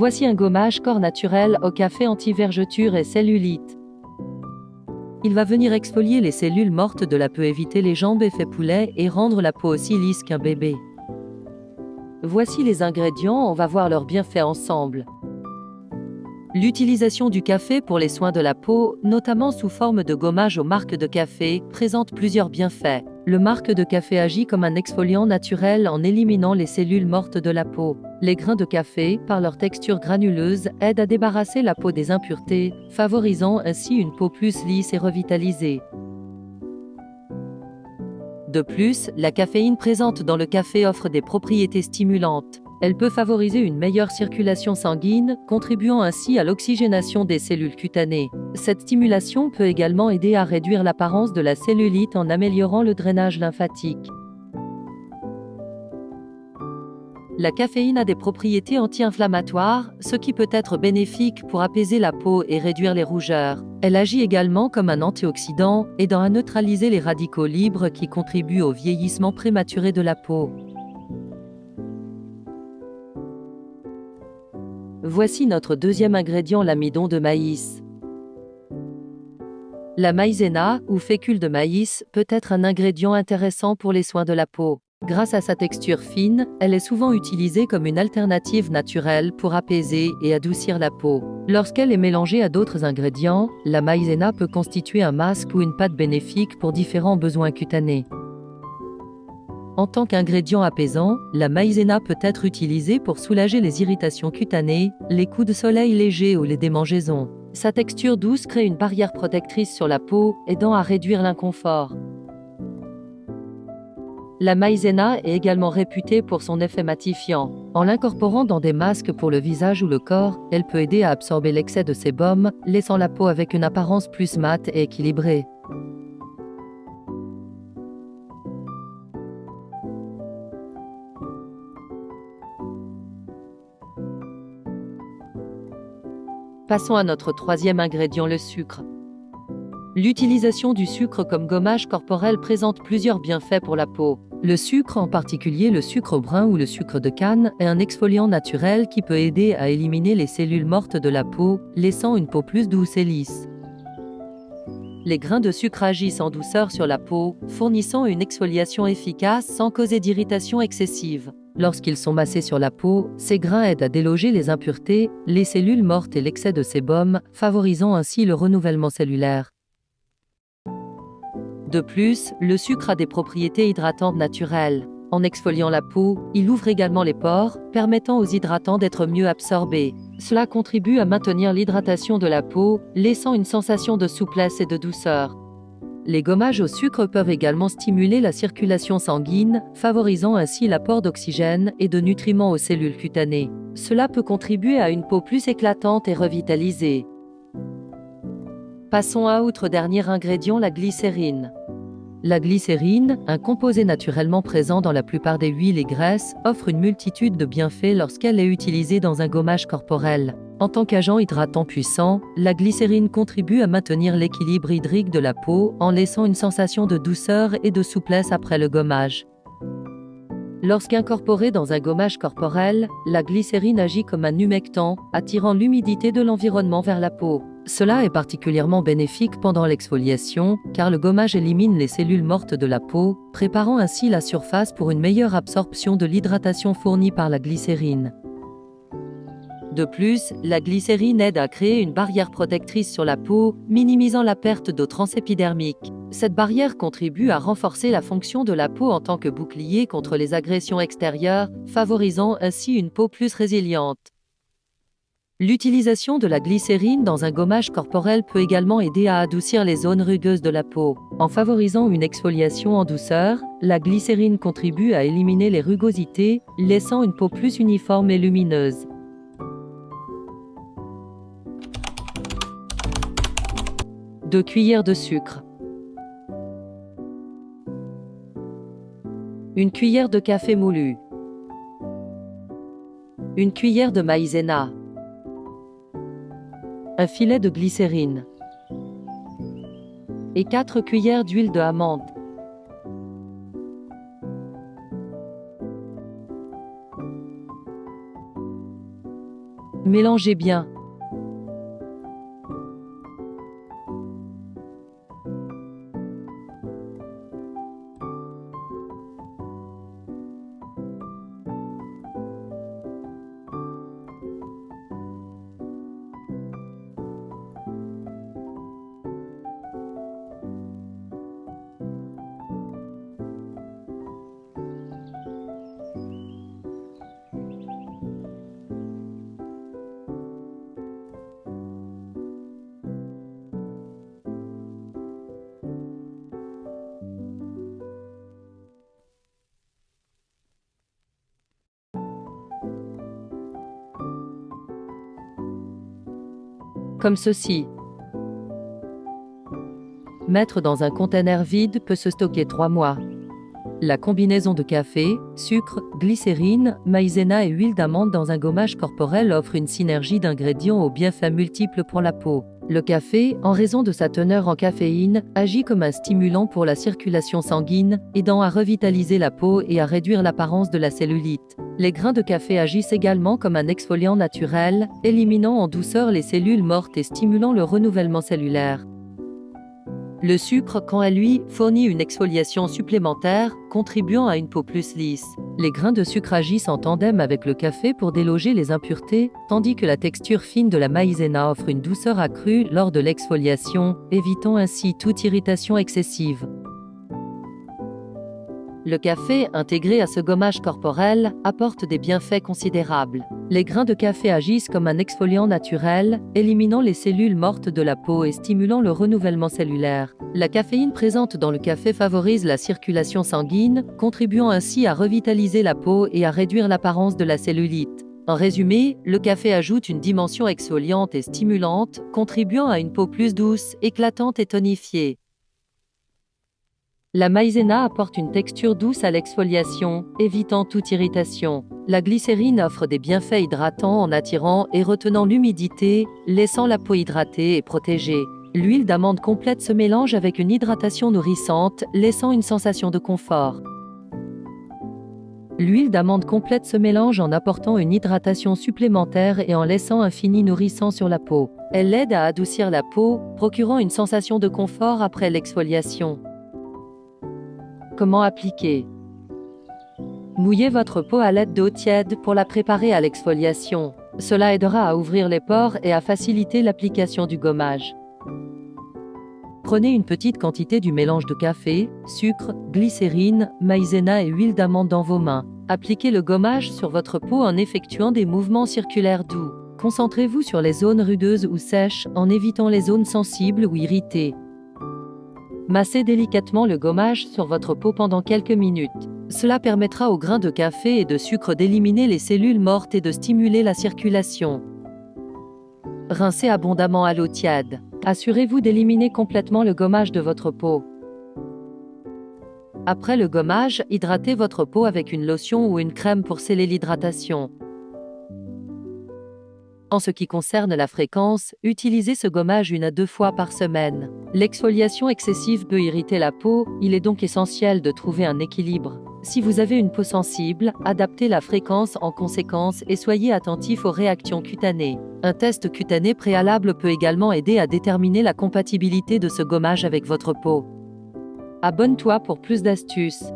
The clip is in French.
Voici un gommage corps naturel au café anti-vergeture et cellulite. Il va venir exfolier les cellules mortes de la peau, éviter les jambes effet poulet et rendre la peau aussi lisse qu'un bébé. Voici les ingrédients, on va voir leurs bienfaits ensemble. L'utilisation du café pour les soins de la peau, notamment sous forme de gommage aux marques de café, présente plusieurs bienfaits. Le marque de café agit comme un exfoliant naturel en éliminant les cellules mortes de la peau. Les grains de café, par leur texture granuleuse, aident à débarrasser la peau des impuretés, favorisant ainsi une peau plus lisse et revitalisée. De plus, la caféine présente dans le café offre des propriétés stimulantes. Elle peut favoriser une meilleure circulation sanguine, contribuant ainsi à l'oxygénation des cellules cutanées. Cette stimulation peut également aider à réduire l'apparence de la cellulite en améliorant le drainage lymphatique. La caféine a des propriétés anti-inflammatoires, ce qui peut être bénéfique pour apaiser la peau et réduire les rougeurs. Elle agit également comme un antioxydant, aidant à neutraliser les radicaux libres qui contribuent au vieillissement prématuré de la peau. Voici notre deuxième ingrédient, l'amidon de maïs. La maïzena, ou fécule de maïs, peut être un ingrédient intéressant pour les soins de la peau. Grâce à sa texture fine, elle est souvent utilisée comme une alternative naturelle pour apaiser et adoucir la peau. Lorsqu'elle est mélangée à d'autres ingrédients, la maïzena peut constituer un masque ou une pâte bénéfique pour différents besoins cutanés. En tant qu'ingrédient apaisant, la maïzena peut être utilisée pour soulager les irritations cutanées, les coups de soleil légers ou les démangeaisons. Sa texture douce crée une barrière protectrice sur la peau, aidant à réduire l'inconfort. La maïzena est également réputée pour son effet matifiant. En l'incorporant dans des masques pour le visage ou le corps, elle peut aider à absorber l'excès de sébum, laissant la peau avec une apparence plus mate et équilibrée. Passons à notre troisième ingrédient, le sucre. L'utilisation du sucre comme gommage corporel présente plusieurs bienfaits pour la peau. Le sucre, en particulier le sucre brun ou le sucre de canne, est un exfoliant naturel qui peut aider à éliminer les cellules mortes de la peau, laissant une peau plus douce et lisse. Les grains de sucre agissent en douceur sur la peau, fournissant une exfoliation efficace sans causer d'irritation excessive. Lorsqu'ils sont massés sur la peau, ces grains aident à déloger les impuretés, les cellules mortes et l'excès de sébum, favorisant ainsi le renouvellement cellulaire. De plus, le sucre a des propriétés hydratantes naturelles. En exfoliant la peau, il ouvre également les pores, permettant aux hydratants d'être mieux absorbés. Cela contribue à maintenir l'hydratation de la peau, laissant une sensation de souplesse et de douceur. Les gommages au sucre peuvent également stimuler la circulation sanguine, favorisant ainsi l'apport d'oxygène et de nutriments aux cellules cutanées. Cela peut contribuer à une peau plus éclatante et revitalisée. Passons à notre dernier ingrédient, la glycérine. La glycérine, un composé naturellement présent dans la plupart des huiles et graisses, offre une multitude de bienfaits lorsqu'elle est utilisée dans un gommage corporel. En tant qu'agent hydratant puissant, la glycérine contribue à maintenir l'équilibre hydrique de la peau en laissant une sensation de douceur et de souplesse après le gommage. Lorsqu'incorporée dans un gommage corporel, la glycérine agit comme un humectant, attirant l'humidité de l'environnement vers la peau. Cela est particulièrement bénéfique pendant l'exfoliation, car le gommage élimine les cellules mortes de la peau, préparant ainsi la surface pour une meilleure absorption de l'hydratation fournie par la glycérine. De plus, la glycérine aide à créer une barrière protectrice sur la peau, minimisant la perte d'eau transépidermique. Cette barrière contribue à renforcer la fonction de la peau en tant que bouclier contre les agressions extérieures, favorisant ainsi une peau plus résiliente. L'utilisation de la glycérine dans un gommage corporel peut également aider à adoucir les zones rugueuses de la peau. En favorisant une exfoliation en douceur, la glycérine contribue à éliminer les rugosités, laissant une peau plus uniforme et lumineuse. 2 cuillères de sucre. 1 cuillère de café moulu. 1 cuillère de maïzena. 1 filet de glycérine. Et 4 cuillères d'huile de amande. Mélangez bien. Comme ceci. Mettre dans un conteneur vide peut se stocker 3 mois. La combinaison de café, sucre, glycérine, maïzena et huile d'amande dans un gommage corporel offre une synergie d'ingrédients aux bienfaits multiples pour la peau. Le café, en raison de sa teneur en caféine, agit comme un stimulant pour la circulation sanguine, aidant à revitaliser la peau et à réduire l'apparence de la cellulite. Les grains de café agissent également comme un exfoliant naturel, éliminant en douceur les cellules mortes et stimulant le renouvellement cellulaire. Le sucre, quant à lui, fournit une exfoliation supplémentaire, contribuant à une peau plus lisse. Les grains de sucre agissent en tandem avec le café pour déloger les impuretés, tandis que la texture fine de la maïzena offre une douceur accrue lors de l'exfoliation, évitant ainsi toute irritation excessive. Le café, intégré à ce gommage corporel, apporte des bienfaits considérables. Les grains de café agissent comme un exfoliant naturel, éliminant les cellules mortes de la peau et stimulant le renouvellement cellulaire. La caféine présente dans le café favorise la circulation sanguine, contribuant ainsi à revitaliser la peau et à réduire l'apparence de la cellulite. En résumé, le café ajoute une dimension exfoliante et stimulante, contribuant à une peau plus douce, éclatante et tonifiée. La maïzena apporte une texture douce à l'exfoliation, évitant toute irritation. La glycérine offre des bienfaits hydratants en attirant et retenant l'humidité, laissant la peau hydratée et protégée. L'huile d'amande complète ce mélange avec une hydratation nourrissante, laissant une sensation de confort. L'huile d'amande complète ce mélange en apportant une hydratation supplémentaire et en laissant un fini nourrissant sur la peau. Elle aide à adoucir la peau, procurant une sensation de confort après l'exfoliation. Comment appliquer? Mouillez votre peau à l'aide d'eau tiède pour la préparer à l'exfoliation. Cela aidera à ouvrir les pores et à faciliter l'application du gommage. Prenez une petite quantité du mélange de café, sucre, glycérine, maïzena et huile d'amande dans vos mains. Appliquez le gommage sur votre peau en effectuant des mouvements circulaires doux. Concentrez-vous sur les zones rudeuses ou sèches en évitant les zones sensibles ou irritées. Massez délicatement le gommage sur votre peau pendant quelques minutes. Cela permettra aux grains de café et de sucre d'éliminer les cellules mortes et de stimuler la circulation. Rincez abondamment à l'eau tiède. Assurez-vous d'éliminer complètement le gommage de votre peau. Après le gommage, hydratez votre peau avec une lotion ou une crème pour sceller l'hydratation. En ce qui concerne la fréquence, utilisez ce gommage 1 à 2 fois par semaine. L'exfoliation excessive peut irriter la peau, il est donc essentiel de trouver un équilibre. Si vous avez une peau sensible, adaptez la fréquence en conséquence et soyez attentif aux réactions cutanées. Un test cutané préalable peut également aider à déterminer la compatibilité de ce gommage avec votre peau. Abonne-toi pour plus d'astuces.